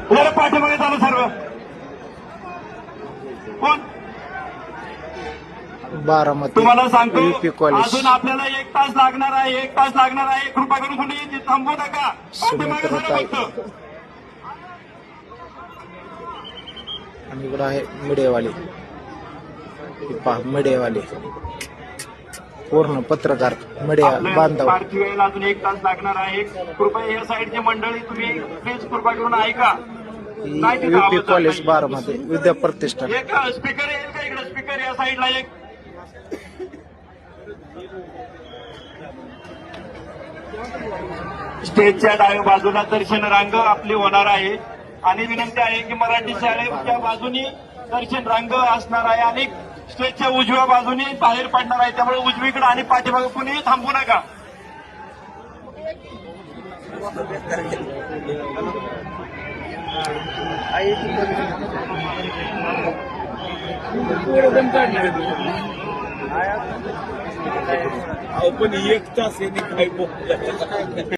जरा पाठीमागे चालू सर्व कोण बारामती तुम्हाला सांगतो UP कॉलेज अजून आपल्याला 1 तास लागणार आहे 1 तास लागणार आहे कृपा करून कोणी थांबवू नका पाठीमागे जरा सुमित्राताई फक्त आणि इकडं आहे मीडियावाले पहा मीडियावाले पूर्ण पत्रकार मीडिया बांधव पार्थिव वेळेला अजून 1 तास लागणार आहे कृपया या साईडची मंडळी तुम्ही प्लीज कृपा करून ऐका काय तिथं UP आवाज कॉलेज नाही. बारामती विद्या प्रतिष्ठान एक स्पीकर येईल का इकडे स्पीकर या साईडला एक स्टेजच्या डाव्या बाजूला दर्शन रांग आपली होणार आहे आणि विनंती आहे की मराठी शाळेच्या बाजूनी दर्शन रांग असणार आहे आणि स्टेजच्या उजव्या बाजूनी बाहेर पडणार आहे त्यामुळे उजवीकडे आणि पाठीमागे कुणीही थांबू नका पण 1 तास यांनी काय बोललं